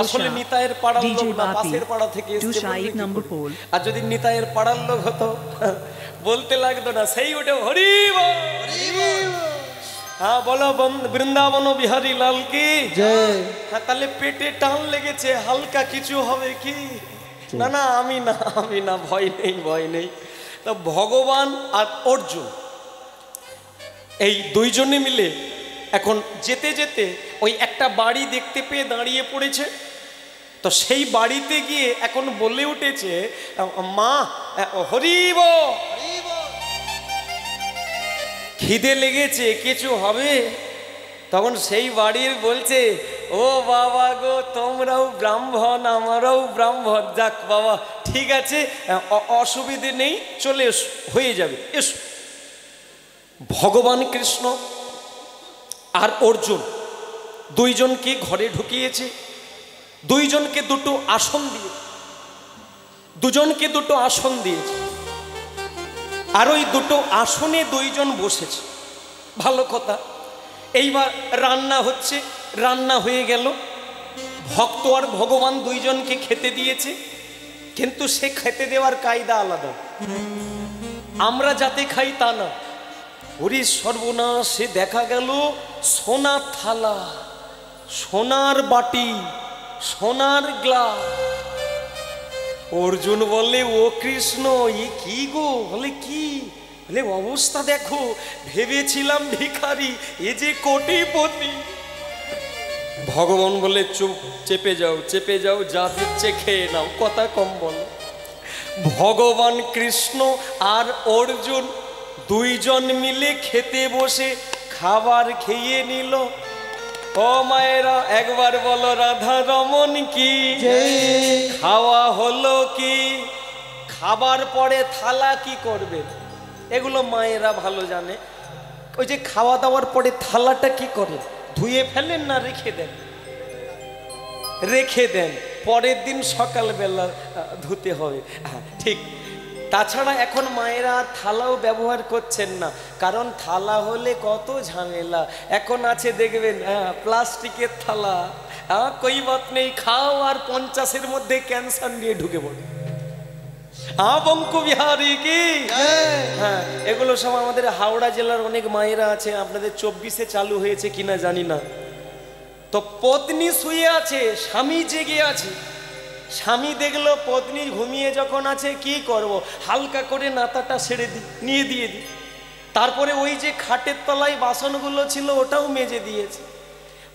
আসলে নিতাইয়ের পাড়ার লোক না, পাশের পাড়া থেকে এসেছে। আর যদি নিতাইয়ের পাড়ার লোক হতো বলতে লাগতো না, সেই ওটা হরি বল। হ্যাঁ বলো বৃন্দাবন বিহারী লাল কি জয়। হ্যাঁ তাহলে পেটে টান লেগেছে, হালকা কিছু হবে কি? না না আমি না, ভয় নেই ভয় নেই। তো ভগবান আর অর্জুন এই দুইজনে মিলে এখন যেতে যেতে ওই একটা বাড়ি দেখতে পেয়ে দাঁড়িয়ে পড়েছে। তো সেই বাড়িতে গিয়ে এখন বলে উঠেছে, মা হরি বল, খিদে লেগেছে কিছু হবে? তখন সেই বাড়ির বলছে, ও বাবা গো তোমরাও ব্রাহ্মণ আমারও ব্রাহ্মণ, যাক বাবা ঠিক আছে অসুবিধে নেই, চলে এসো, হয়ে যাবে এসো। ভগবান কৃষ্ণ আর অর্জুন দুইজনকে ঘরে ঢুকিয়েছে, দুইজনকে দুটো আসন দিয়েছে, আর ওই দুটো আসনে দুইজন বসেছে। ভালো কথা। এইবার রান্না হচ্ছে, রান্না হয়ে গেল। ভক্ত আর ভগবান দুইজনকে খেতে দিয়েছে, কিন্তু সে খেতে দেওয়ার কায়দা আলাদা। আমরা যাতে খাই তা না। ওরে সর্বনাশে দেখা গেল সোনার থালা, সোনার বাটি, সোনার গ্লাস। অর্জুন বলে, ও কৃষ্ণ এ কি গো? বলে কি? বলে অবস্থা দেখো, ভেবেছিলাম ভিখারি, এ যে কোটিপতি। ভগবান বলে চুপ, চেপে যাও, যা দিচ্ছে খেয়ে নাও, কথা কম বলো। ভগবান কৃষ্ণ আর অর্জুন দুইজন মিলে খেতে বসে খাবার খেয়ে নিল। ও মায়েরা একবার বলো রাধা রমন কি। খাওয়া হলো কি? খাবার পরে থালা কি করবে এগুলো মায়েরা ভালো জানে। ওই যে খাওয়া দাওয়ার পরে থালাটা কি করে? ধুয়ে ফেলেন না রেখে দেন, পরের দিন সকালবেলা ধুতে হবে। ঠিক। তাছাড়া এখন মায়েরা থালাও ব্যবহার করছেন না, কারণ থালা হলে কত ঝামেলা। এখন আছে দেখবেন প্লাস্টিকের থালা, কই বাত নেই, খাও আর 50-এর মধ্যে ক্যান্সার নিয়ে ঢুকে পড়ে। বঙ্কু বিহারী কি। হ্যাঁ এগুলো সব আমাদের হাওড়া জেলার অনেক মায়েরা আছে, আপনাদের 24-এ চালু হয়েছে কিনা জানি না। তো পত্নী শুয়ে আছে, স্বামী জেগে আছে। স্বামী দেখলো পত্নী ঘুমিয়ে যখন আছে, কি করব, হালকা করে নাতাটা ছেড়ে দিয়ে দিই। তারপরে ওই যে খাটের তলায় বাসনগুলো ছিল ওটাও মেজে দিয়েছে।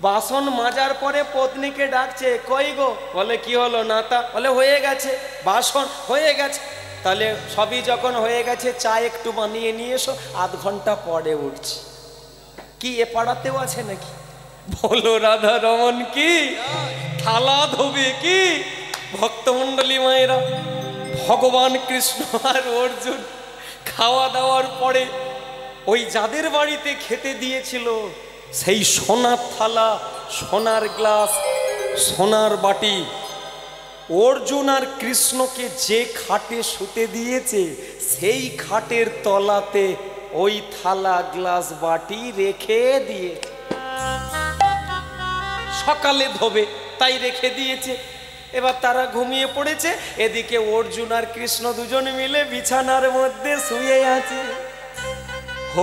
বাসন মাজার পরে পত্নীকে ডাকছে, কই গো? বলে কি হলো নাতা? বলে হয়ে গেছে, বাসন হয়ে গেছে। তাহলে সবই যখন হয়ে গেছে, চা একটু বানিয়ে নিয়ে এসো, আধ ঘন্টা পরে উঠছি। কি এ পাড়াতেও আছে নাকি? বলো রাধা রমন কি। থালা ধোবে কি? ভক্তমণ্ডলী মায়েরা, ভগবান কৃষ্ণ আর অর্জুন খাওয়া দাওয়ার পরে ওই যাদের বাড়িতে খেতে দিয়েছিল সেই সোনার থালা, সোনার গ্লাস, সোনার বাটি, অর্জুন আর কৃষ্ণকে যে খাটে শুতে দিয়েছে সেই খাটের তলাতে ওই থালা গ্লাস বাটি রেখে দিয়ে সকালে ধোবে তাই রেখে দিয়েছে। এবার তারা ঘুমিয়ে পড়েছে, এদিকে অর্জুন আর কৃষ্ণ দুজন মিলে বিছানার মধ্যে শুয়ে আছে।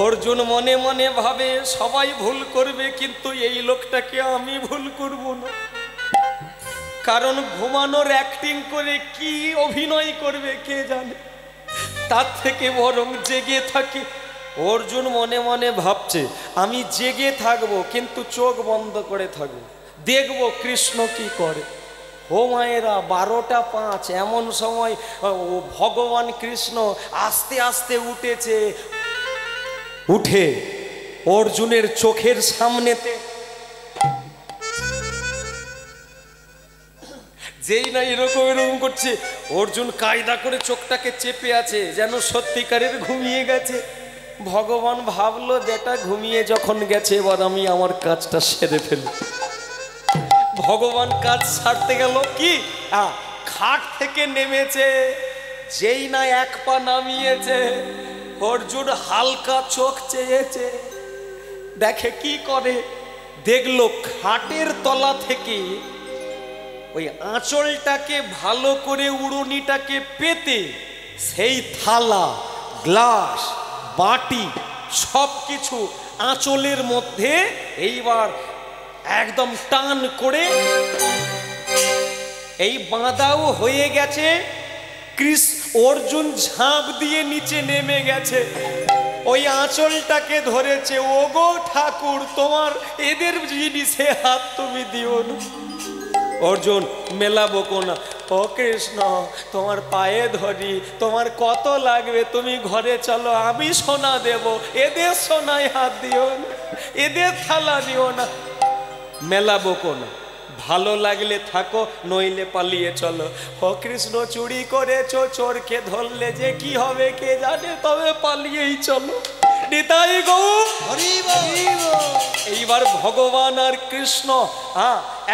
অর্জুন মনে মনে ভাবে সবাই ভুল করবে, কিন্তু এই লোকটাকে আমি ভুল করব না, কারণ ঘুমানোর অ্যাক্টিং করে কি অভিনয় করবে কে জানে। তার থেকে বরং জেগে থাকে। অর্জুন মনে মনে ভাবছে আমি জেগে থাকবো, কিন্তু চোখ বন্ধ করে থাকবো, দেখবো কৃষ্ণ কি করে। ও মায়েরা 12টা 5 এমন সময় ভগবান কৃষ্ণ আস্তে আস্তে উঠেছে। উঠে অর্জুনের চোখের সামনেতে যেই না এরকম করছে, অর্জুন কায়দা করে চোখটাকে চেপে আছে, যেন সত্যিকারের ঘুমিয়ে গেছে। ভগবান ভাবলো যেটা ঘুমিয়ে যখন গেছে, এবার আমি আমার কাজটা সেরে ফেলি। ভগবান কাজ ছাড়তে গেল, কি খাট থেকে নেমেছে, যেই না এক পা নামিয়েছে, অর্জুন হালকা চোখ চেয়েছে, দেখে কি করে, দেখলো খাটের তলা থেকে ওই আঁচলটাকে ভালো করে উড়ুনিটাকে পেতে সেই থালা গ্লাস বাটি সব কিছু আঁচলের মধ্যে এইবার একদম টান করে এই বাঁধাও হয়ে গেছে। অর্জুন ঝাঁপ দিয়ে নিচে নেমে গেছে, ওই আঁচলটাকে ধরেছে। ওগো ঠাকুর, তোমার এদের জিনিসে হাত তুমি দিও না। অর্জুন মেলাবো কোনা, ও কৃষ্ণ তোমার পায়ে ধরি, তোমার কত লাগবে তুমি ঘরে চলো, আমি সোনা দেব, এদের সোনায় হাত দিও না, এদের থালা দিও না। মেলাবো কোনা, ভালো লাগলে থাকো, নইলে পালিয়ে চলো। ও কৃষ্ণ চুরি করেছো, চোরকে ধরলে যে কি হবে কে জানে, তবে পালিয়েই চলো। নিতাই গৌর। এইবার ভগবান আর কৃষ্ণ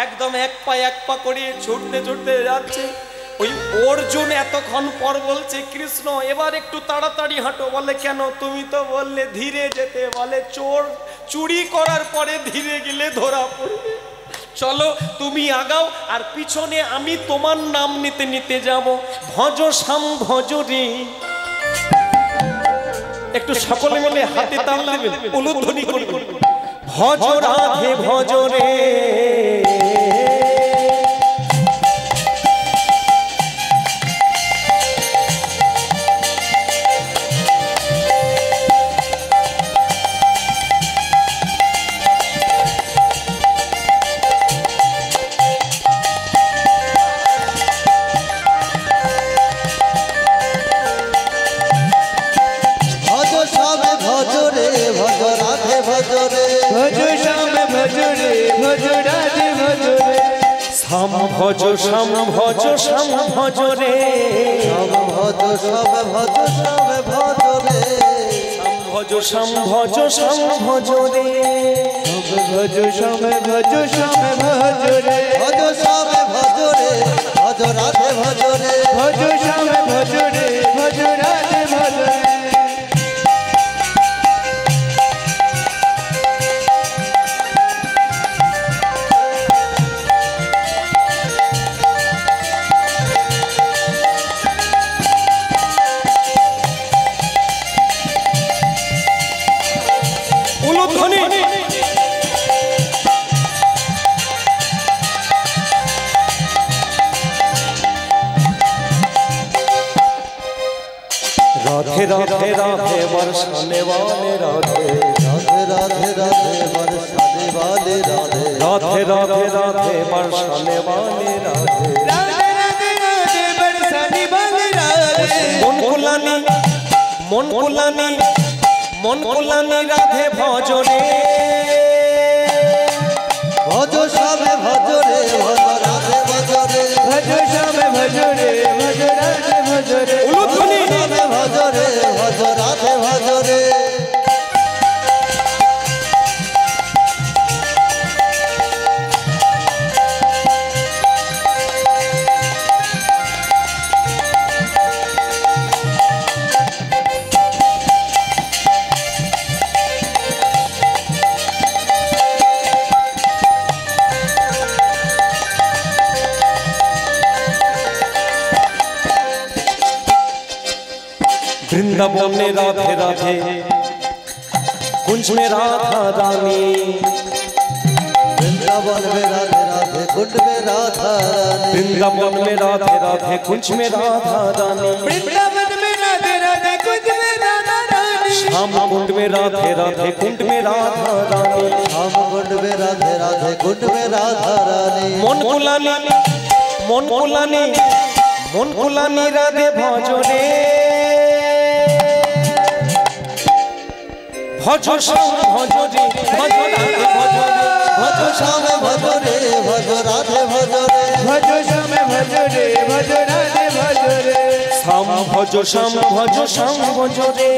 একদম এক পা করে ছুটতে ছুটতে যাচ্ছে। ওই অর্জুন এতক্ষণ পর বলছে কৃষ্ণ এবার একটু তাড়াতাড়ি হাঁটো। বলে কেন? তুমি তো বললে ধীরে যেতে। বলে চোর চুরি করার পরে ধীরে গেলে ধরা পড়বে, চলো তুমি আগাও, আর পিছনে আমি তোমার নাম নিতে নিতে যাব। ভজ শ্যাম ভজ রে। একটু সকলে মিলে হাতে তাল দেবেন, উলুধ্বনি করবেন। ভজ রাধে ভজ রে, ভজ শ্যাম ভজ শ্যাম ভজ রে, ভজ শ্যাম ভজ শ্যাম ভজ রে, ভজ শ্যাম ভজ শ্যাম ভজ রে, ভজ শ্যাম ভজ শ্যাম ভজ রে, ভজ শ্যাম ভজ রে, ভজ রাধে ভজ রে, ভজ শ্যাম ভজ রে, ভজ রাধে ভজ রে। राधे राधे राधे बरसाने वाले राधे, राधे राधे राधे बरसाने वाले राधे, राधे राधे राधे बरसाने वाले राधे, राधे राधे राधे बरसाने वाले राधे। मन कुलानी मन कुलानी मन कुलानी राधे भज रे, भज श्याम भज रे, भज राधे भज रे, भज श्याम भज रे, भज राधे भज रे, उलुध्वनि भज रे, भज राधे भज रे। वृंदावने राधे राधे, कुंज में राधा रानी, वृंदावन में राधे राधे, कुंज में राधा रानी, वृंदावन में राधे राधे, कुंज में राधा रानी, वृंदावन में राधे राधे, कुंज में राधा रानी, श्याम कुंड में राधे राधे, कुंड में राधा रानी, श्याम कुंड में राधे राधे, कुंड में राधा रानी। मन कुलानी मन कुलानी मन कुलानी राधे भज रे, भज श्याम भज रे, भज राधे भज रे, भज श्याम भज रे, भज राधे भज रे, भज श्याम भज रे, भज राधे भज रे। श्याम भज श्याम भज श्याम भज रे,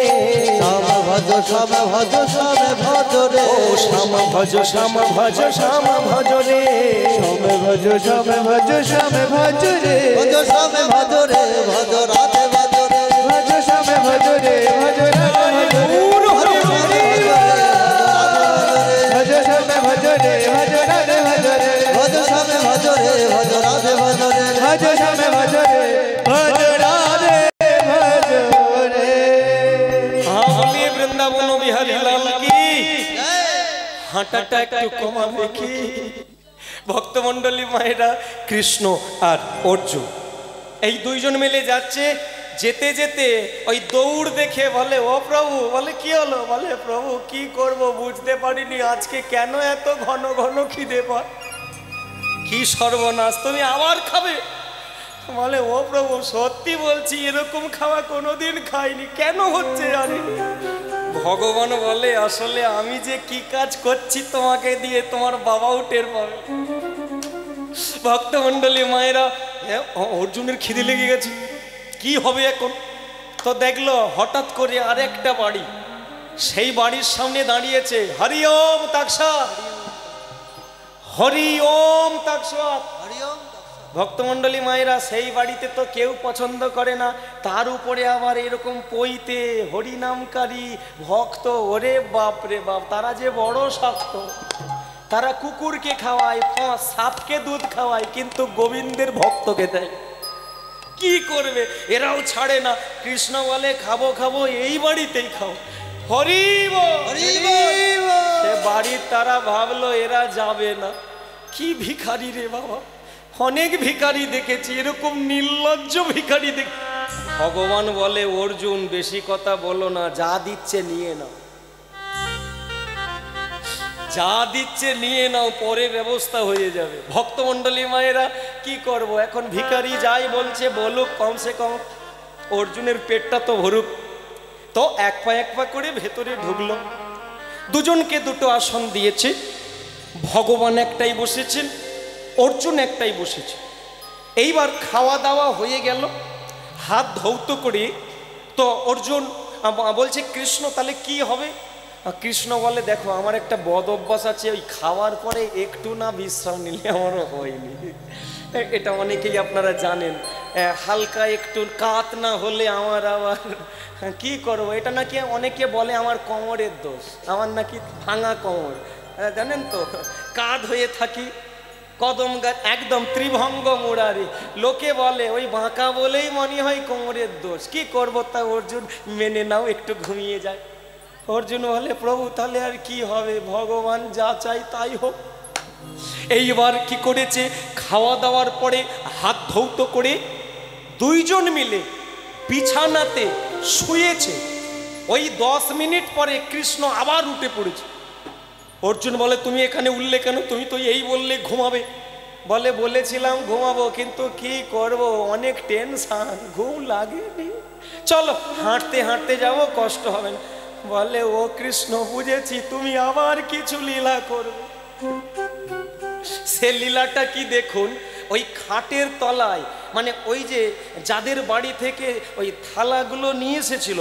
श्याम भज श्याम भज श्याम भज रे, ओ श्याम भज श्याम भज श्याम भज रे, श्याम भज श्याम भज श्याम भज रे, भज श्याम भज रे, भज राधे भज रे, भज श्याम भज रे, भज राधे भज रे, भज श्याम भज रे, भज राधे भज रे, भज श्याम भज रे, भज राधे ভজ শ্যামে ভজ রে ভজ রাধে ভজ রে। আমি বৃন্দাবন বিহারী লাল কি হাঁটাটা একটু কমাবে কি। ভক্তমণ্ডলী মায়েরা, কৃষ্ণ আর অর্জুন এই দুইজন মিলে যাচ্ছে। যেতে যেতে ওই দৌড় দেখে বলে, ও প্রভু, বলে কি হলো? বলে প্রভু কি করব বুঝতে পারিনি, আজকে কেন এত ঘন ঘন খিদে পায়, কি সর্বনাশ, তুমি আবার খাবে? বলে ও প্রভু সত্যি বলছি, এরকম খাওয়া কোনোদিন খাইনি, কেন হচ্ছে জানি। ভগবান বলে আসলে আমি যে কি কাজ করছি তোমাকে দিয়ে তোমার বাবাও টের পাবে। ভক্তমণ্ডলী মায়েরা, অর্জুনের খিদে লেগে গেছে, কি হবে এখন? তো দেখলো হঠাৎ করে আরেকটা বাড়ি, সেই বাড়ির সামনে দাঁড়িয়েছে হরি ওম তাক্সাৎ, হরি ওম তাক্সাৎ। ভক্তমণ্ডলী মায়েরা, সেই বাড়িতে তো কেউ পছন্দ করে না, তার উপরে আবার এরকম পইতে হরিনামকারী ভক্ত, ওরে বাপ রে বাপ, তারা যে বড় শক্ত। তারা কুকুরকে খাওয়ায়, সাপকে দুধ খাওয়ায়, কিন্তু গোবিন্দের ভক্তকে দেয়। কি করবে, এরাও ছাড়ে না। কৃষ্ণ বলে খাবো খাবো, এই বাড়িতেই খাও, হরি বল। সে বাড়ির তারা ভাবলো এরা যাবে না। কি ভিখারি রে বাবা, অনেক ভিখারি দেখেছি, এরকম নির্লজ্জ ভিখারি দেখ। ভগবান বলে অর্জুন বেশি কথা বলো না, যা দিচ্ছে নিয়ে নাও, যা দিচ্ছে নিয়ে নাও, পরে ব্যবস্থা হয়ে যাবে। ভক্তমণ্ডলী মায়েরা, কি করব এখন? ভিখারি যাই বলছে বলুক, কমসে কম অর্জুনের পেটটা তো ভরুক। তো এক পা করে ভেতরে ঢুকলো। দুজনকে দুটো আসন দিয়েছে, ভগবান একটাই বসেছেন, অর্জুন একটাই বসেছে। এইবার খাওয়া দাওয়া হয়ে গেল, হাত ধৌত করে তো অর্জুন বলছে কৃষ্ণ তাহলে কি হবে? কৃষ্ণ বলে দেখো আমার একটা বদ অভ্যাস আছে, ওই খাওয়ার পরে একটু না বিশ্রাম নিলে আমারও হয়নি। এটা অনেকেই আপনারা জানেন, হালকা একটু কাত না হলে আমার আবার কি করবো। এটা নাকি অনেকে বলে আমার কোমরের দোষ, আমার নাকি ভাঙা কোমর, জানেন তো, কাঁধ হয়ে থাকি, কদম গাছ একদম ত্রিভঙ্গ মুরারি। লোকে বলে ওই বাঁকা বলেই মনে হয় কোমরের দোষ, কি করবো? তা অর্জুন মেনে নাও, একটু ঘুমিয়ে যায়। অর্জুন বলে প্রভু তাহলে আর কি হবে, ভগবান যা চাই তাই হোক। এইবার কি করেছে, খাওয়া দাওয়ার পরে হাত ধৌত করে দুইজন মিলে বিছানাতে শুয়েছে। ওই 10 মিনিট পরে কৃষ্ণ আবার উঠে পড়েছে। অর্জুন বলে তুমি এখানে উঠলে কেন? তুমি তো এই বললে ঘুমাবে। বলে বলেছিলাম ঘুমাবো, কিন্তু কি করব, অনেক টেনশন, ঘুম লাগেনি, চলো হাঁটতে হাঁটতে যাব, কষ্ট হবে না। বলে ও কৃষ্ণ বুঝেছি, তুমি আবার কিছু লীলা করবে। সে লীলাটা কি দেখুন, ওই খাটের তলায়, মানে ওই যে যাদের বাড়ি থেকে ওই থালাগুলো নিয়ে এসেছিল,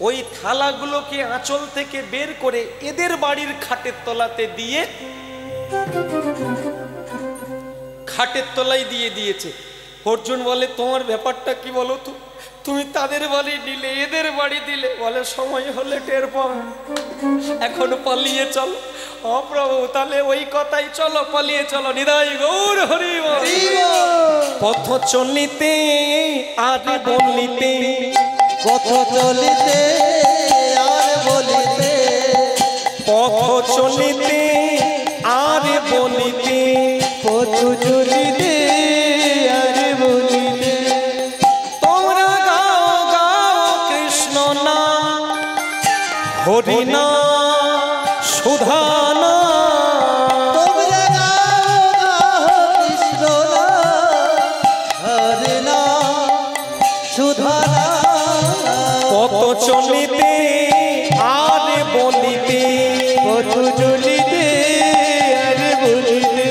ওই থালাগুলোকে আঁচল থেকে বের করে এদের বাড়ির খাটের তলাতে দিয়ে, খাটের তলায় দিয়ে দিয়েছে। অর্জুন বলে তোমার ব্যাপারটা কি বলো তো, তুমি তাদের বাড়ি নিলে এদের বাড়ি দিলে। বলে সময় হলে টের পাবে, এখন পালিয়ে চলো। প্রভু তাহলে ওই কথাই, চলো পালিয়ে চলো। নিদাই গৌর হরি বল। পথ চলিতে আর বলিতে, পথ চলিতে আর বলিতে, পথ চলিতে আর বলিতে, পথ চলিতে আর বলিতে, তোমরা গাও গাও কৃষ্ণ না হরি না সুধা না, তোমরা গাও গাও কৃষ্ণ না হরি না সুধা না, পথ চলিতে আর বলিতে, পথ চলিতে আর বলিতে।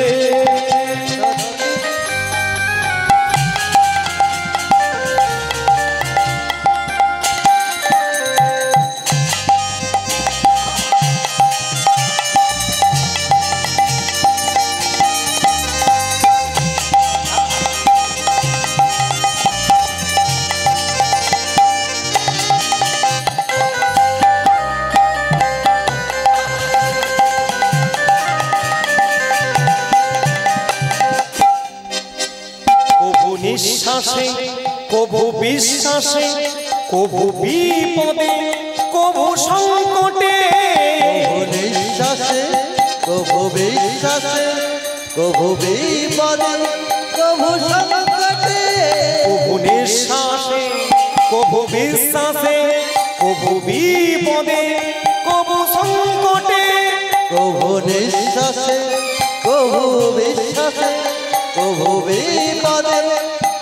নিঃশ্বাসে কভু বিশ্বাসে কভু বিপদে কভু সংকটে নিঃশ্বাসে কভু বিশ্বাসে কভু বিপদে কভু সংকটে কভু নিঃশ্বাসে কভু বিশ্বাসে কভু বিপদে কভু সংকটে কভু নিঃশ্বাসে কভু বিশ্বাসে কভু বিপদে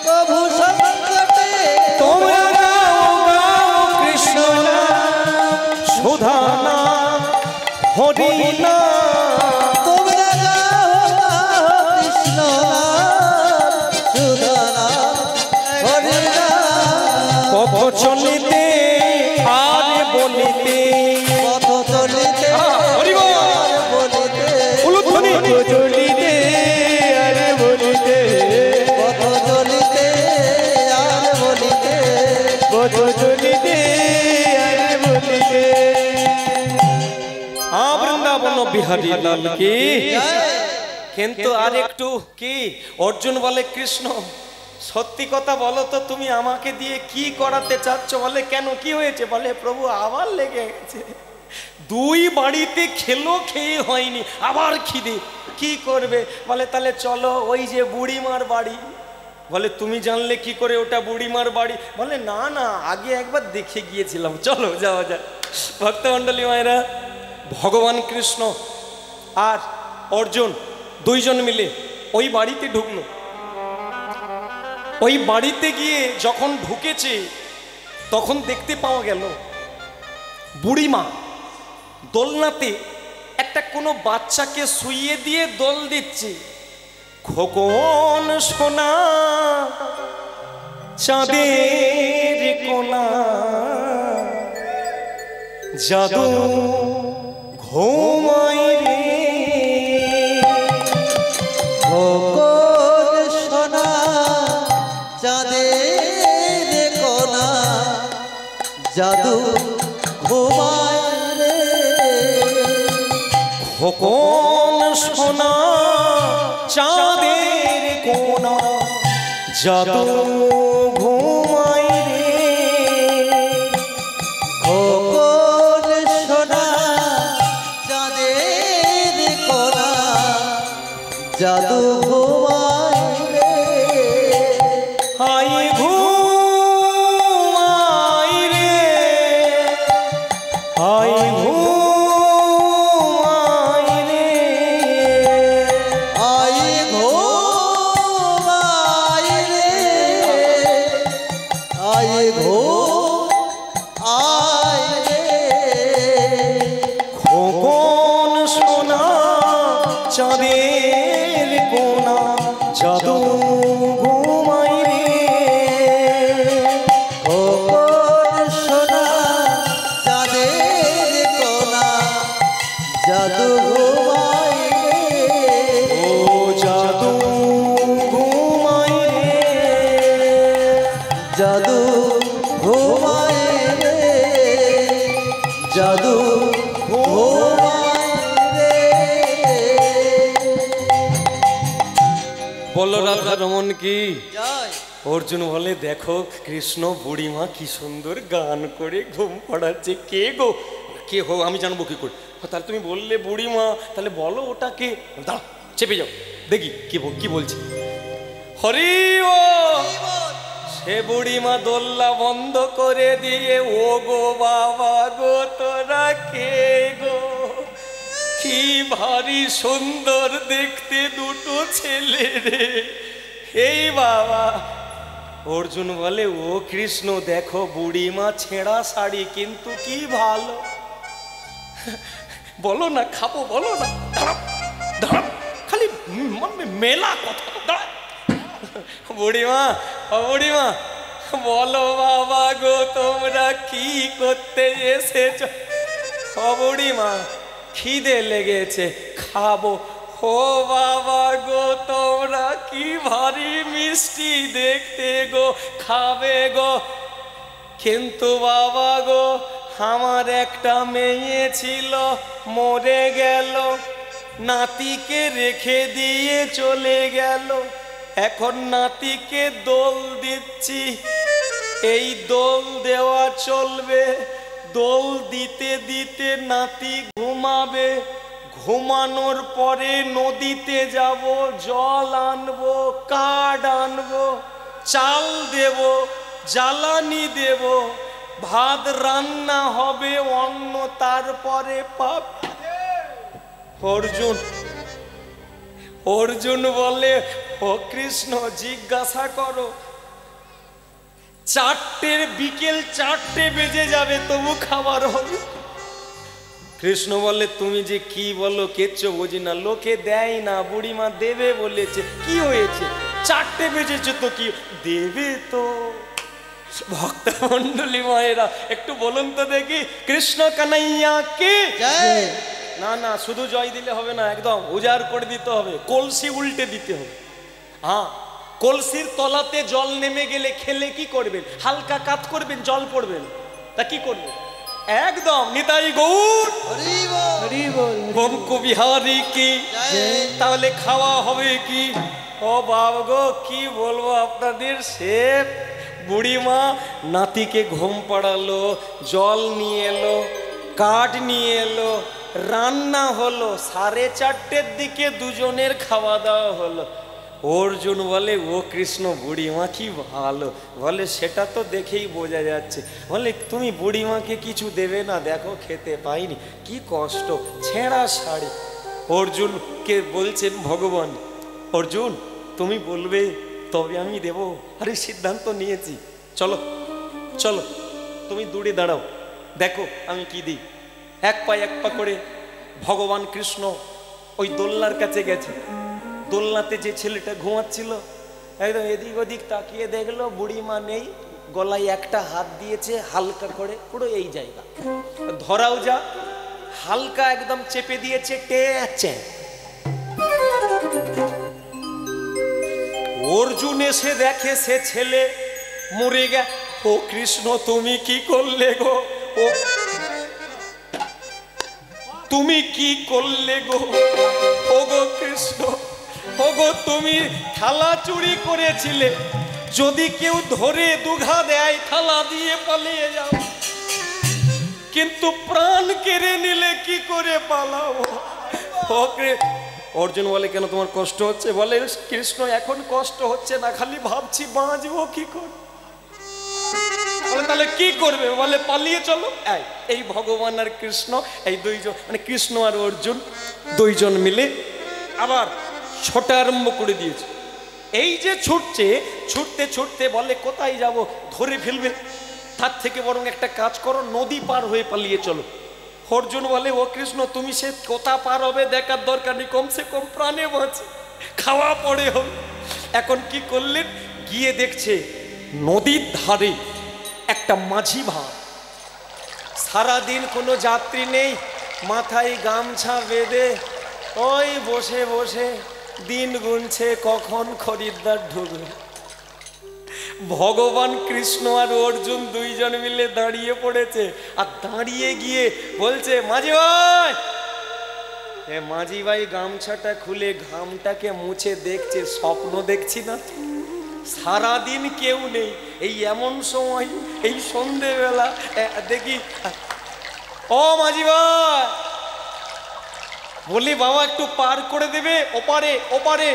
কভু সংকটে তোমরা গাও গাও কৃষ্ণ সুধা নাম হরি নাম তোমরা গাও কৃষ্ণ সুধা নাম হরি নাম পথ চলিতে আর বলিতে পথ চলিতে হরি বল। আর বলিতে উলুধ্বনি। চলিতে আর বলিতে পথ চলিতে আর বলিতে পথ চলিতে আর বলিতে বৃন্দাবন বিহারী লাল কি কিন্তু আর একটু কি অর্জুন বলে কৃষ্ণ সত্যি কথা বলো তো তুমি আমাকে দিয়ে কি করাতে চাচ্ছ বলে কেন কি হয়েছে বলে প্রভু আবার লেগে গেছে দুই বাড়িতে খেলো খেয়ে হয়নি আবার খিদে কি করবে বলে তাহলে চলো ওই যে বুড়িমার বাড়ি বলে তুমি জানলে কি করে ওটা বুড়িমার বাড়ি বলে না না আগে একবার দেখে গিয়েছিলাম চলো যাওয়া যায় ভক্তমণ্ডলী মায়েরা ভগবান কৃষ্ণ আর অর্জুন দুইজন মিলে ওই বাড়িতে ঢুকলো ওই বাড়িতে গিয়ে যখন ঢুকেছে তখন দেখতে পাওয়া গেল বুড়িমা দোলনাতে একটা কোনো বাচ্চাকে শুইয়ে দিয়ে দোল দিচ্ছে খোকন সোনা চাঁদের কোনা জাদু ঘুমাই রে খোকন সোনা চাঁদের কোনা জাদু ঘুমায় রে খোকন সোনা চাঁদের কোনা জাদু ঘুমাই রে খোকন সোনা চাঁদের কোনা জাদু ঘুমায় রে হাই ঘুমাই রে হাই ঘুমাই রে আই ঘুমায় রে আই ঘুমায় রে খোকন সোনা চাঁদের কোনা জাদু ঘুমাই রে খোকন সোনা চাঁদের কোনা জাদু ঘুমায় রে ও জাদু ঘুমাই রে জাদু ঘুমায় রে জাদু ঘুমায় রে বলো রাধা রমন কি জয় অর্জুন বলে দেখো কৃষ্ণ বুড়িমা কি সুন্দর গান করে ঘুম পাড়াচ্ছে কে গো কে হো আমি জানবো কি করে তাহলে তুমি বললে বুড়িমা তাহলে বলো ওটা কে দাঁড়া চেপে যাও দেখি কি বলছে হরি ও সে বুড়িমা দোল্লা বন্ধ করে দিয়ে ও গো বাবা গো তোরা কে গো কি ভারী সুন্দর দেখতে দুটো ছেলে রে এই বাবা অর্জুন বলে ও কৃষ্ণ দেখো বুড়িমা ছেঁড়া শাড়ি কিন্তু কি ভালো বলো না খাবো বলো না দাঁড়াও দাঁড়াও খালি মেলা কথা দাঁড়াও বুড়িমা ও বুড়িমা বলো বাবা গো তোমরা কি করতে এসেছ ও বুড়িমা খিদে লেগেছে খাবো ও বাবা গো তোমরা কি ভারী মিষ্টি দেখতে গো খাবে গো কিন্তু বাবা গো আমার একটা মেয়ে ছিল মরে গেল নাতিকে রেখে দিয়ে চলে গেল এখন নাতিকে দোল দিচ্ছি, এই দোল দেওয়া চলবে। দোল দিতে দিতে নাতি ঘুমাবে, ঘুমানোর পরে নদীতে যাব, জল আনবো, কাঠ আনবো, চাল দেব, জ্বালানি দেব, ভাত রান্না হবে, অন্ন তারপরে পাব। অর্জুন অর্জুন বলে, ও কৃষ্ণ জিজ্ঞাসা করো, বিকেল 4টে বেজে যাবে তবু খাবার হবে? কৃষ্ণ বলে, তুমি যে কি বলো কিচ্ছু বুঝি না, লোকে দেয় না, বুড়িমা দেবে বলেছে, কি হয়েছে? 4টে বেজেছে তো কি দেবে? তো ভক্ত মন্ডলী মায়েরা একটু বলুন তো দেখি, কৃষ্ণ কানাইয়া কে জয়। না না, শুধু জয় দিলে হবে না, একদম উজাড় করে দিতে হবে, কলসি উল্টে দিতে হবে। হ্যাঁ, কলসির তলাতে জল নেমে গেলে খেলে কি করবেন? হালকা কাত করবেন, জল পড়বেন, তা কি করবেন? একদম নিতাই গৌর বঙ্ক বিহারী কি। তাহলে খাওয়া হবে কি? ও বাবা গো, কি বলবো আপনাদের, সে বুড়িমা নাতিকে ঘুম পাড়ালো, জল নিয়ে এলো, কাঠ নিয়ে এলো, রান্না হলো, 4:30-র দিকে দুজনের খাওয়া দাওয়া হলো। অর্জুন বলে, ও কৃষ্ণ বুড়িমা কি ভালো। বলে, সেটা তো দেখেই বোঝা যাচ্ছে। বলে, তুমি বুড়িমাকে কিছু দেবে না? দেখো খেতে পাইনি, কি কষ্ট, ছেঁড়া শাড়ি। অর্জুনকে বলছেন ভগবান, অর্জুন তুমি বলবে তবে আমি দেব। আরে সিদ্ধান্ত নিয়েছি, চলো চলো, তুমি দূরে দাঁড়াও, দেখো আমি কি দিই। এক পা করে ভগবান কৃষ্ণ ওই দোলনার কাছে গেছে। দোলনাতে যে ছেলেটা ঘুমাচ্ছিল, একদম এদিক ওদিক তাকিয়ে দেখলো বুড়িমা নেই, গলায় একটা হাত দিয়েছে হালকা করে, পুরো এই জায়গা ধরাও যা, হালকা একদম চেপে দিয়েছে, টেঁচে। অর্জুন এসে দেখে সে ছেলে মরে গে। ও কৃষ্ণ তুমি কি করলে গো? ও তুমি কি করলে গো? ও গো কৃষ্ণ, ওগো তুমি থালা চুরি করেছিলে, যদি কেউ ধরে দুঘা দেয় থালা দিয়ে পালিয়ে যাও, কিন্তু প্রাণ কেড়ে নিলে কি করে পালাবো? অর্জুন বলে, কেন তোমার কষ্ট হচ্ছে? বলে, কৃষ্ণ এখন কষ্ট হচ্ছে না, খালি ভাবছি বাঁচবো কি করে। বলে, তাহলে কি করবে? বলে, পালিয়ে চলো। এই ভগবান আর কৃষ্ণ, এই দুইজন, মানে কৃষ্ণ আর অর্জুন দুইজন মিলে আবার ছোটা আরম্ভ করে দিয়েছে। এই যে ছুটছে, ছুটতে ছুটতে বলে, কোথায় যাব, ধরে ফেলবে, তার থেকে বরং একটা কাজ করো, নদী পার হয়ে পালিয়ে চলো। অর্জুন বলে, ও কৃষ্ণ তুমি সে কোথা পার হবে দেখার দরকার নেই, কমসে কম প্রাণে বাঁচে, খাওয়া পড়ে হবে। এখন কি করলেন, গিয়ে দেখছে নদীর ধারে একটা মাঝি ভাই, সারাদিন কোনো যাত্রী নেই, মাথায় গামছা বেঁধে ওই বসে বসে দিন গুনছে কখন খরিদ্দার ঢুকবে। ভগবান কৃষ্ণ আর অর্জুন দুইজন মিলে দাঁড়িয়ে পড়েছে, আর দাঁড়িয়ে গিয়ে বলছে, মাঝি ভাই। মাঝি ভাই গামছাটা খুলে ঘামটাকে মুছে দেখছে, স্বপ্ন দেখছি না, সারাদিন কেউ নেই, এই এমন সময়, এই সন্ধেবেলা দেখি, ও মাঝি ভাই। বলি, বাবা একটু পার করে দেবে ওপারে ওপারে।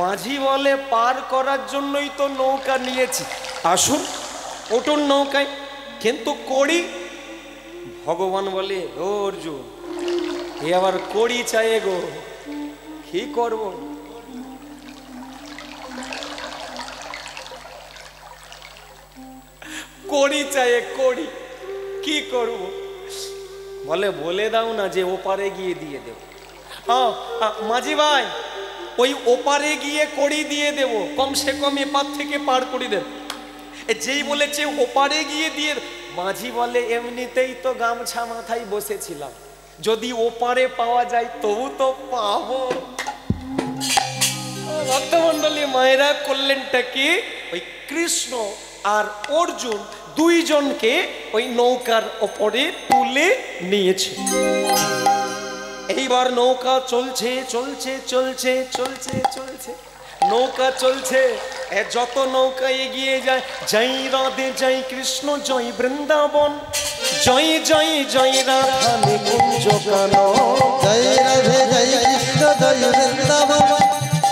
মাঝি বলে, পার করার জন্যই তো নৌকা নিয়েছি, আসুন ওটুন নৌকায়, কিন্তু কড়ি। ভগবান বলে, ও অর্জুন, এ আবার কড়ি চাই গো, কি করব? কড়ি চাই, কড়ি, কি করব? বলে, বলে দাও না যে ওপারে গিয়ে দিয়ে দেব। মাঝি ভাই, ওই ওপারে গিয়ে কড়ি দিয়ে দেব, কমসে কম এপার থেকে পার করে দেব। যেই বলেছে ওপারে গিয়ে দিয়ে, মাঝি বলে, এমনিতেই তো গামছা মাথায় বসেছিলাম, যদি ওপারে পাওয়া যায় তবু তো পাবো। ভক্তমণ্ডলী মায়েরা করলেনটা কি, ওই কৃষ্ণ আর অর্জুন দুইজনকে ওই নৌকার ওপরে তুলে নিয়েছে। এইবার নৌকা চলছে চলছে চলছে চলছে চলছে, নৌকা চলছে, যত নৌকা এগিয়ে যায়, জয় রাধে জয় কৃষ্ণ জয় বৃন্দাবন, জয় জয় জয় রাধা নিকুঞ্জ কানন, জয় রাধে জয় কৃষ্ণ জয় বৃন্দাবন,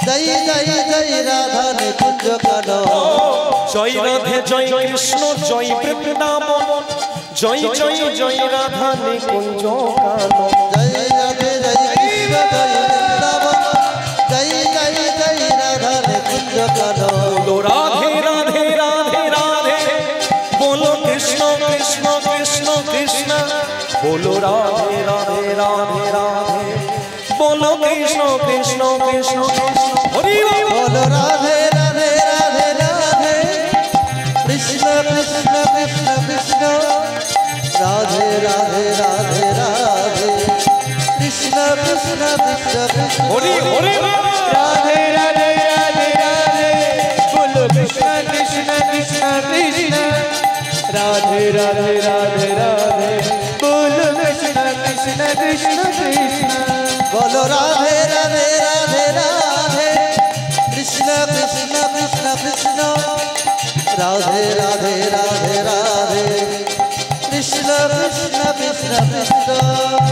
জয় জয় জয় রাধা নিকুঞ্জ কানন, জয় রাধে জয় কৃষ্ণ জয় বৃন্দাবন, জয় জয় জয় রাধা নিকুঞ্জ কানন, জয় রাধে জয় কৃষ্ণ জয় বৃন্দাবন, জয় জয় জয় রাধা নিকুঞ্জ কানন। বলো রাধে রাধে রাধে রাধে, বলো কৃষ্ণ কৃষ্ণ কৃষ্ণ কৃষ্ণ, বলো রাধে রাধে রাধে রাধে, বলো কৃষ্ণ কৃষ্ণ কৃষ্ণ কৃষ্ণ, হরি বল। বলো রাধে রাধে রাধে রাধে, কৃষ্ণ কৃষ্ণ কৃষ্ণ কৃষ্ণ, রাধে রাধে রাধে রাধে, কৃষ্ণ কৃষ্ণ কৃষ্ণ কৃষ্ণ, হরি হরি বল। রাধে রাধে রাধে রাধে, বলো কৃষ্ণ কৃষ্ণ কৃষ্ণ কৃষ্ণ, রাধে রাধে রাধে রাধে, বলো কৃষ্ণ কৃষ্ণ কৃষ্ণ কৃষ্ণ, বলো রাধে রাধে রাধে রাধে, কৃষ্ণ কৃষ্ণ কৃষ্ণ কৃষ্ণ, রাধে রাধে রাধে রাধে, কৃষ্ণ কৃষ্ণ কৃষ্ণ কৃষ্ণ।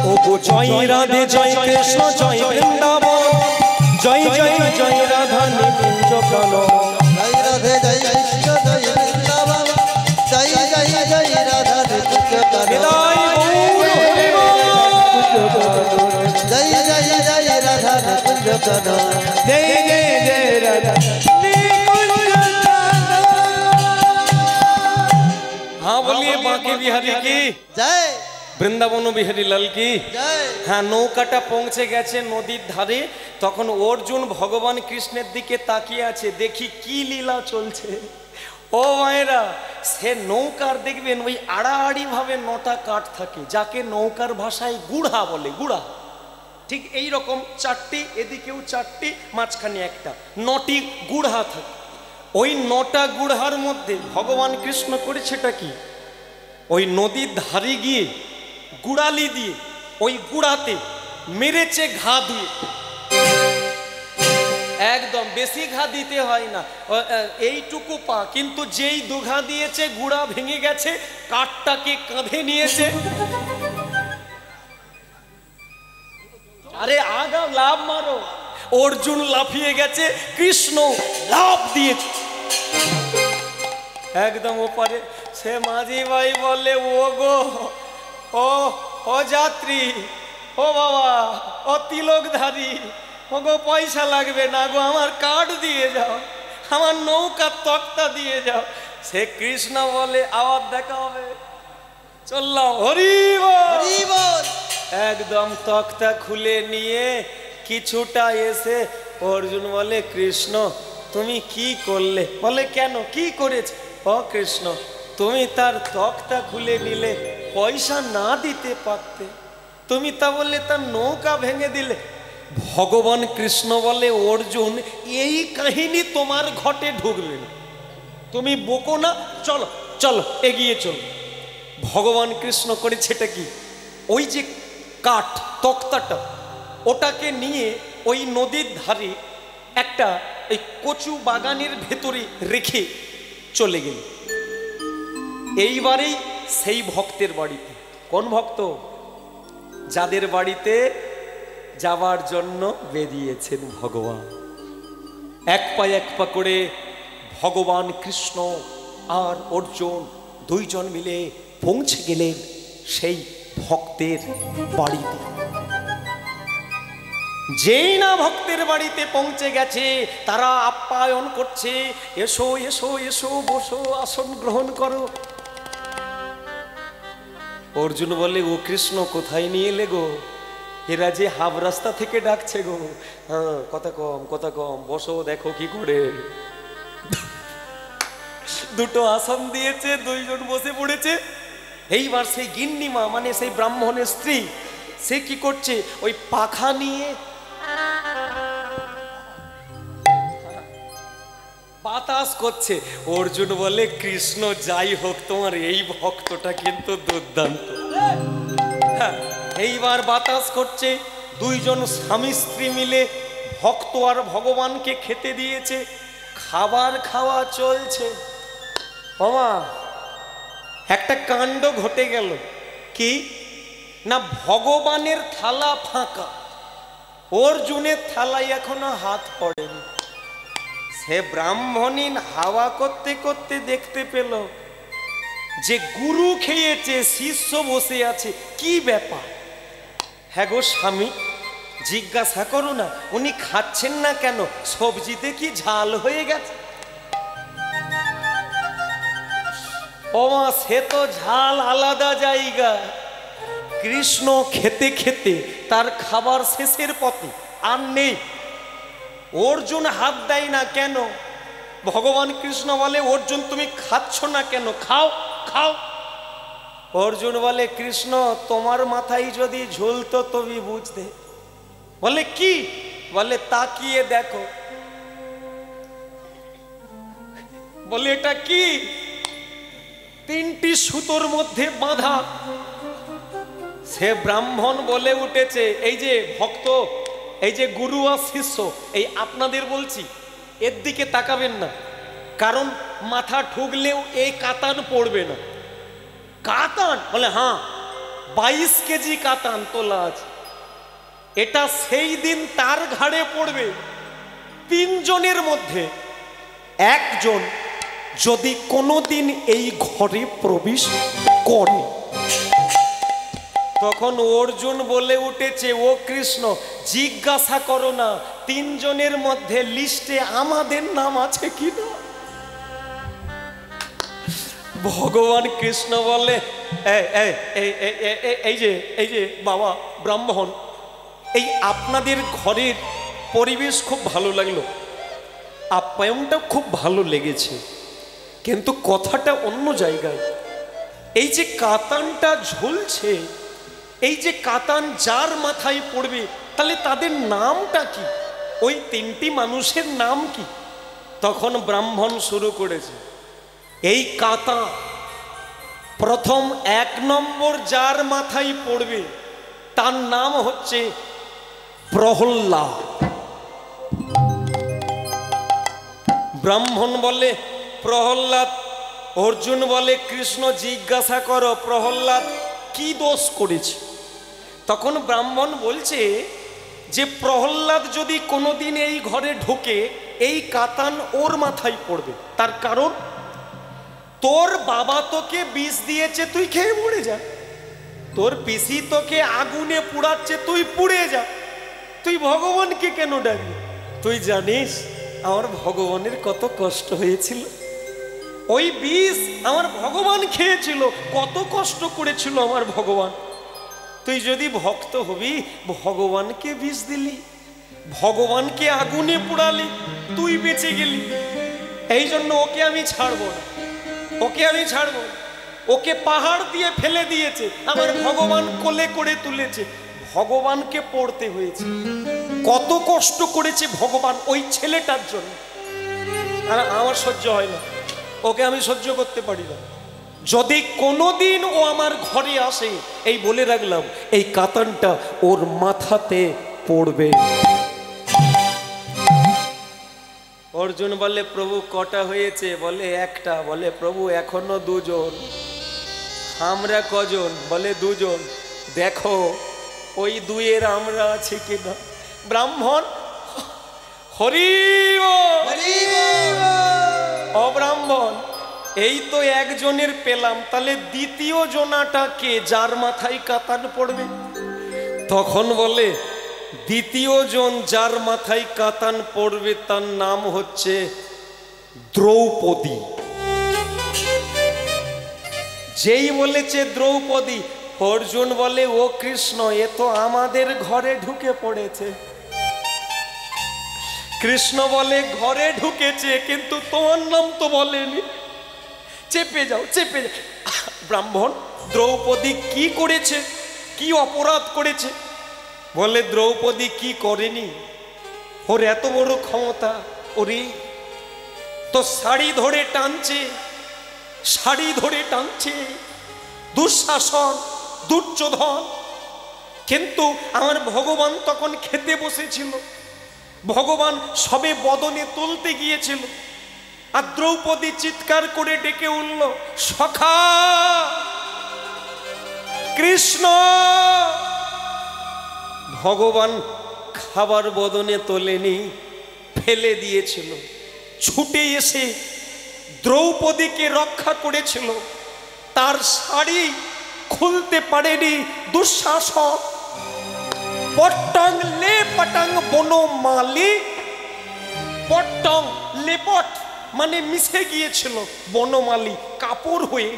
ও গো জয় রাধে জয় কৃষ্ণ জয় বৃন্দাবন, জয় জয় জয় রাধা নিকুঞ্জ কানন, জয় রাধে জয় কৃষ্ণ জয় বৃন্দাবন, জয় জয় জয় রাধা নিকুঞ্জ কানন, বিদায় গৌর হরি বল। জয় জয় জয় রাধা নিকুঞ্জ কানন, জয় জয় জয় রাধা हाँ बोलिए बांके बिहारी की, জয় বৃন্দাবন বিহারী লাল কি। জয়। হ্যাঁ, নৌকাটা পৌঁছে গেছে নদীর ধারে, তখন অর্জুন ভগবান কৃষ্ণের দিকে তাকিয়ে আছে, দেখি কি লীলা চলছে। ও মায়েরা, সে নৌকার দেখবেন ওই আড়াআড়ি ভাবে নটা কাঠ থাকে, যাকে নৌকার ভাষায় গুড়া বলে, গুড়া। ঠিক এই রকম চারটি, এদিকেও চারটি, মাঝখানে একটা, নটি গুড়া থাকে। ওই নটা গুড়ার মধ্যে ভগবান কৃষ্ণ করেছেটা কি, ওই নদীর ধারে গিয়ে গুড়ালি দিয়ে ওই গুড়াতে মেরেছে ঘা দিয়ে, একদম বেশি ঘা দিতে হয় না, এইটুকু পা, কিন্তু যেই দুঘা দিয়েছে গুড়া ভেঙে গেছে, কাঠটাকে কাঁধে নিয়েছে। আরে আগা লাভ মারো, অর্জুন লাফিয়ে গেছে, কৃষ্ণ লাফ দিয়েছে একদম ওপারে। সে মাঝি ভাই বলে, ও গো, ও যাত্রী, ও বাবা, ও তিলকধারী, ও গো পয়সা লাগবে না গো, আমার কার্ড দিয়ে যাও, আমার নৌকার তক্তা দিয়ে যাও। সে কৃষ্ণ বলে, আবার দেখা হবে, চললাম, হরি বল। হরি বল। একদম তক্তা খুলে নিয়ে কিছুটা এসে অর্জুন বলে, কৃষ্ণ তুমি কি করলে? বলে, কেন, কি করেছে? ও কৃষ্ণ, তুমি তার তক্তা খুলে নিলে, পয়সা না দিতে পারতে, তুমি তা বললে তার নৌকা ভেঙে দিলে। ভগবান কৃষ্ণ বলে, অর্জুন এই কাহিনী তোমার ঘটে ঢুকবে না, তুমি বকো না, চলো চলো এগিয়ে চলো। ভগবান কৃষ্ণ করেছেটা কি, ওই যে কাঠ তক্তাটা, ওটাকে নিয়ে ওই নদীর ধারে একটা এই কচু বাগানের ভেতরে রেখে চলে গেল। এইবারেই সেই ভক্তের বাড়িতে, কোন ভক্ত? যাদের বাড়িতে যাবার জন্য বেরিয়েছেন ভগবান। এক পা করে ভগবান কৃষ্ণ আর অর্জুন দুইজন মিলে পৌঁছে গেলেন সেই ভক্তের বাড়িতে। যেই না ভক্তের বাড়িতে পৌঁছে গেছে, তারা আপ্যায়ন করছে, এসো এসো এসো, বসো, আসন গ্রহণ করো। অর্জুন বলে, ও কৃষ্ণ কোথায় নিয়ে এলে গো? এরা যে হাফ রাস্তা থেকে ডাকছে গো। হ্যাঁ, কথা কম কথা কম, বসো, দেখো কি করে। দুটো আসন দিয়েছে, দুইজন বসে পড়েছে। এইবার সেই গিন্নিমা, মানে সেই ব্রাহ্মণের স্ত্রী, সে কি করছে, ওই পাখা নিয়ে বাতাস করছে। অর্জুন বলে, কৃষ্ণ যাই হোক, তোমার এই ভক্তটা কিন্তু দুর্দান্ত। এইবার বাতাস করছে, দুইজন স্বামী স্ত্রী মিলে ভক্ত আর ভগবানকে খেতে দিয়েছে, খাবার খাওয়া চলছে। মামা একটা কাণ্ড ঘটে গেল। কি না, ভগবানের থালা ফাঁকা, অর্জুনের থালায় এখনো হাত পড়েনি। সে ব্রাহ্মণীন হাওয়া করতে করতে দেখতে পেল যে গুরু খেয়েছে, শিষ্য বসে আছে। কি ব্যাপার? হ্যাঁ গো স্বামী, জিজ্ঞাসা করো না, উনি খাচ্ছেন না কেন? সবজিতে কি ঝাল হয়ে গেছে? ও মা, সে তো ঝাল আলাদা জায়গা। কৃষ্ণ খেতে খেতে তার খাবার শেষের পথে, আর নেই। অর্জুন হাত দেয় না কেন? ভগবান কৃষ্ণ বলে, অর্জুন তুমি খাচ্ছ না কেন? খাও খাও। অর্জুন বলে, কৃষ্ণ তোমার মাথায় যদি ঝুলতো তবে বুঝতে। বলে কি? বলে তাকিয়ে দেখো। বলে এটা কি? 3টি সুতোর মধ্যে বাঁধা। সে ব্রাহ্মণ বলে উঠেছে, এই যে ভক্ত, এই যে গুরু আর শিষ্য, এই আপনাদের বলছি, এর দিকে তাকাবেন না, কারণ মাথা ঠুকলেও এই কাতান পড়বে না। কাতান? বলে হ্যাঁ, 22 কেজি কাতান তোলা আছে। এটা সেই দিন তার ঘাড়ে পড়বে। 3 জনের মধ্যে একজন যদি কোনোদিন এই ঘরে প্রবেশ করে। তখন অর্জুন বলে উঠেছে, ও কৃষ্ণ জিজ্ঞাসা করো না 3 জনের মধ্যে লিস্টে আমাদের নাম আছে কিনা। ভগবান কৃষ্ণ বলে, এই যে বাবা ব্রাহ্মণ, এই আপনাদের ঘরের পরিবেশ খুব ভালো লাগলো, আপ্যায়নটা খুব ভালো লেগেছে, কিন্তু কথাটা অন্য জায়গায়। এই যে কাতানটা ঝুলছে, এই যে কাতান যার মাথায় পড়বে, তাহলে তাদের নামটা কি? ওই 3টি মানুষের নাম কি? তখন ব্রাহ্মণ শুরু করেছে, এই কাতা প্রথম 1 নম্বর যার মাথায় পড়বে তার নাম হচ্ছে প্রহল্লাদ। ব্রাহ্মণ বলে প্রহল্লাদ। অর্জুন বলে, কৃষ্ণ জিজ্ঞাসা করো প্রহল্লাদ কি দোষ করেছে। তখন ব্রাহ্মণ বলছে যে প্রহল্লাদ যদি কোনোদিন এই ঘরে ঢোকে, এই কাতান ওর মাথায় পড়বে। তার কারণ, তোর বাবা তোকে বিষ দিয়েছে, তুই খেয়ে মরে যা। তোর পিসি তোকে আগুনে পুড়াচ্ছে, তুই পুড়ে যা। তুই ভগবানকে কেন ডাকবি? তুই জানিস আমার ভগবানের কত কষ্ট হয়েছিল? ওই বিষ আমার ভগবান খেয়েছিল, কত কষ্ট করেছিল আমার ভগবান। তুই যদি ভক্ত হবি, ভগবানকে বিষ দিলি, ভগবানকে আগুনে পোড়ালি, তুই বেঁচে গেলি। এই জন্য ওকে আমি ছাড়বো না, ওকে আমি ছাড়বো। ওকে পাহাড় দিয়ে ফেলে দিয়েছে, আমার ভগবান কোলে করে তুলেছে, ভগবানকে পড়তে হয়েছে। কত কষ্ট করেছে ভগবান ওই ছেলেটার জন্য। আর আমার সহ্য হয় না, ওকে আমি সহ্য করতে পারি না। যদি কোনোদিন ও আমার ঘরে আসে, এই বলে রাখলাম, এই কাতানটা ওর মাথাতে পড়বে। অর্জুন বলে, প্রভু কটা হয়েছে? বলে 1টা। বলে, প্রভু এখনো 2 জন। আমরা কজন? বলে 2 জন। দেখো ওই 2-এর আমরা আছি কিনা। ব্রাহ্মণ হরি ও ব্রাহ্মণ, এই তো 1 জনের পেলাম, তাহলে দ্বিতীয় জনাটা কে যার মাথায় কাতান পড়বে? তখন বলে, দ্বিতীয় জন যার মাথায় কাতান পড়বে তার নাম হচ্ছে দ্রৌপদী। যেই বলেছে দ্রৌপদী, অর্জুন বলে, ও কৃষ্ণ এ তো আমাদের ঘরে ঢুকে পড়েছে। কৃষ্ণ বলে, ঘরে ঢুকেছে কিন্তু তোমার নাম তো বলেনি, চেপে যাও চেপে যাও। ব্রাহ্মণ, দ্রৌপদী কি করেছে? কি অপরাধ করেছে? বলে, দ্রৌপদী কি করেনি? ওর এত বড় ক্ষমতা, ওরে তো শাড়ি ধরে টানছে, শাড়ি ধরে টানছে দুঃশাসন, দুর্যোধন। কিন্তু আমার ভগবান তখন খেতে বসেছিল, ভগবান সবে বদনে তুলতে গিয়েছিল, আর দ্রৌপদী চিৎকার করে ডেকে উঠল, সখা কৃষ্ণ। ভগবান খাবার বদনে তোলেনি, ফেলে দিয়েছিল। ছুটে এসে দ্রৌপদীকে রক্ষা করেছিল। তার শাড়ি খুলতে পারেনি দুঃশাসক। পট্টং লে পটং বনমালী, পট্টং লেপট মানে মিশে গিয়েছিল বনমালী কাপড় হয়ে,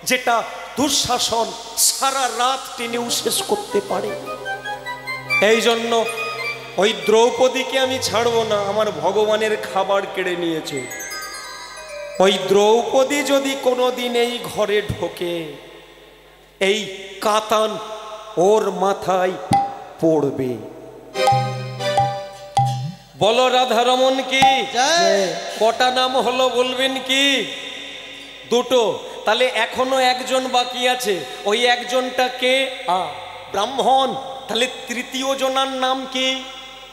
যেটা দুঃশাসন সারা রাত টেনেও শেষ করতে পারে। এই জন্য ওই দ্রৌপদীকে আমি ছাড়বো না, আমার ভগবানের খাবার কেড়ে নিয়েছে। ওই দ্রৌপদী যদি কোনোদিন এই ঘরে ঢোকে, এই কাতান ওর মাথায় পড়বে। বলো রাধারমন কি? কটা নাম হলো বলবেন কি? দুটো। তাহলে এখনো একজন বাকি আছে, ওই একজনটা কে? ব্রাহ্মণ। তাহলে তৃতীয় জনার নাম কি?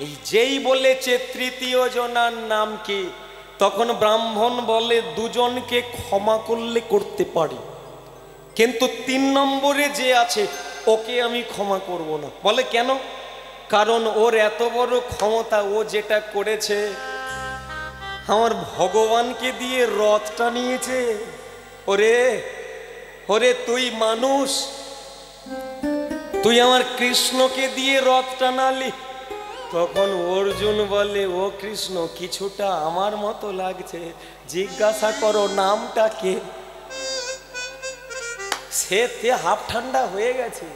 এই যেই বলেছে তৃতীয় জনার নাম কি, তখন ব্রাহ্মণ বলে দুজনকে ক্ষমা করলে করতে পারি, কিন্তু 3 নম্বরে যে আছে ওকে আমি ক্ষমা করব না। বলে কেন? কারণ ওর এত বড় ক্ষমতা, ও যেটা করেছে আমার ভগবানকে দিয়ে রথটা নিয়েছে। ওরে ওরে তুই মানুষ, তুই আমার কৃষ্ণকে দিয়ে রথ টানালি। তখন অর্জুন বলে, ও কৃষ্ণ কিছুটা আমার মতো লাগছে, জিজ্ঞাসা করো নামটা কে? সে হাফ ঠান্ডা হয়ে গেছে,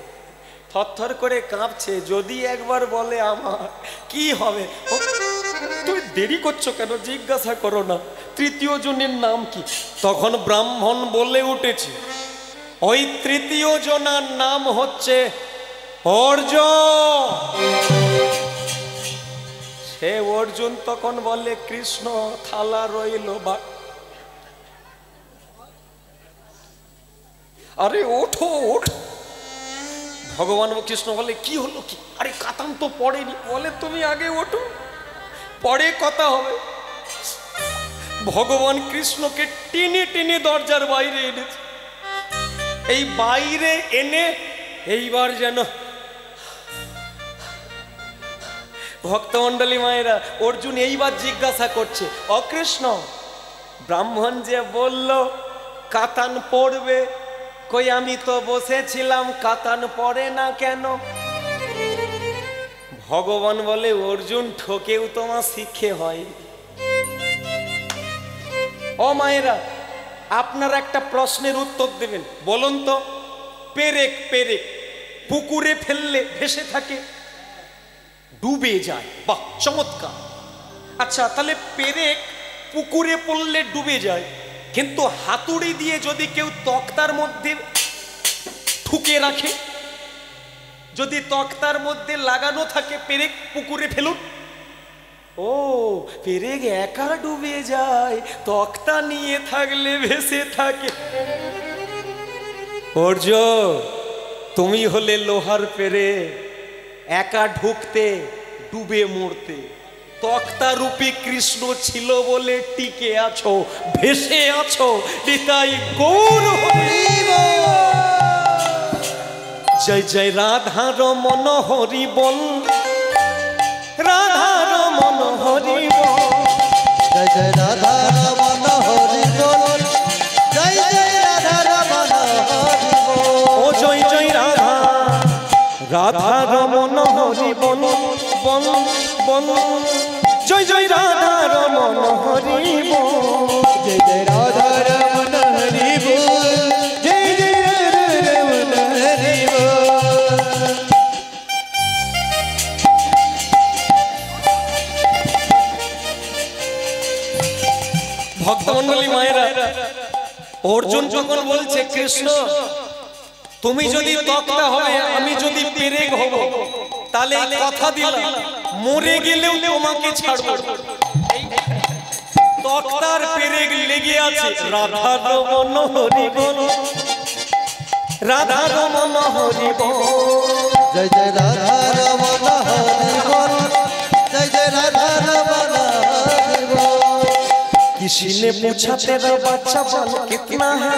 থরথর করে কাঁপছে। যদি একবার বলে আমার কি হবে? তুমি দেরি করছো কেন? জিজ্ঞাসা করো না তৃতীয় জনের নাম কি। তখন ব্রাহ্মণ বলে উঠেছে, ওই তৃতীয় জনার নাম হচ্ছে অর্জুন। সে অর্জুন তখন বলে, কৃষ্ণ থালা রইল বা। আরে ওঠো ওঠো। ভগবান ও কৃষ্ণ বলে, কি হলো কি? আরে কাতান তো পড়েনি। বলে তুমি আগে ওঠো, পরে কথা হবে। ভগবান কৃষ্ণকে টেনে টেনে দরজার বাইরে এনেছে। এই বাইরে এনে এইবার যেন ভক্তমণ্ডলী মায়েরা, অর্জুন এইবার জিজ্ঞাসা করছে, অকৃষ্ণ ব্রাহ্মণ যে বলল কাতান পড়বে, কই আমি তো বসেছিলাম, কাতান পড়ে না কেন? ভগবান বলে, অর্জুন ঠকেও তোমার শিক্ষে হয়। ও মায়েরা, আপনারা একটা প্রশ্নের উত্তর দেবেন। বলুন তো, পেরেক পেরেক পুকুরে ফেললে ভেসে থাকে, ডুবে যায়। বাহ, চমৎকার। আচ্ছা, তাহলে পেরেক পুকুরে পড়লে ডুবে যায়, কিন্তু হাতুড়ি দিয়ে যদি কেউ তক্তার মধ্যে ঠুকে রাখে, যদি তক্তার মধ্যে লাগানো থাকে পেরেক, পুকুরে ফেলুন, ও পেরেক একা ডুবে যায়, তক্তা নিয়ে থাকলে ভেসে থাকে। অর্জুন তুমি হলে লোহার পেরেক, একা ঢুকতে ডুবে মরতে। তক্তা রূপী কৃষ্ণ ছিল বলে টিকে আছো, ভেসে আছো। নিতাই গৌর হরি জয় জয় রাধা রমন হরি বল, রাধা রমন হরি বল, জয় জয় রাধা রমন হরি বল, জয় জয় রাধা রমন হরি বল। ও জয় জয় রাধা, রাধা রমন হরি বল বল বল, জয় জয় রাধা রমন হরি বল, জয় জয় রাধা রমন হরি বল, জয় জয় রাধা রমন হরি বল। ভক্তমণ্ডলী মায়েরা, অর্জুন যখন বলছে, কৃষ্ণ তুমি যদি তক্তা হবে, আমি যদি পেরেক হব, তাহলে কথা দিলাম মরে গেলেও তোমাকে ছাড়ব। তক্তার পেরেক লেগে আছে। রাধা রমন হরি বল, রাধা রমন হরি বল, জয় জয় রাধা রমন হরি বল, जय जय राधा रमन हरि बोल। किसी ने पूछा तेरा बच्चा बल कितना है,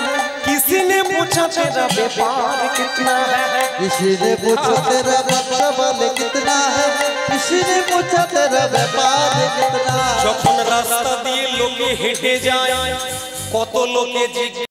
किसी ने पूछा तेरा व्यापार कितना है, किसी ने पूछा तेरा बच्चा बल कितना है, किसी ने पूछा तेरा व्यापार कितना। যখন রাস্তা দিয়ে লোকে হেঁটে যায় কত লোকে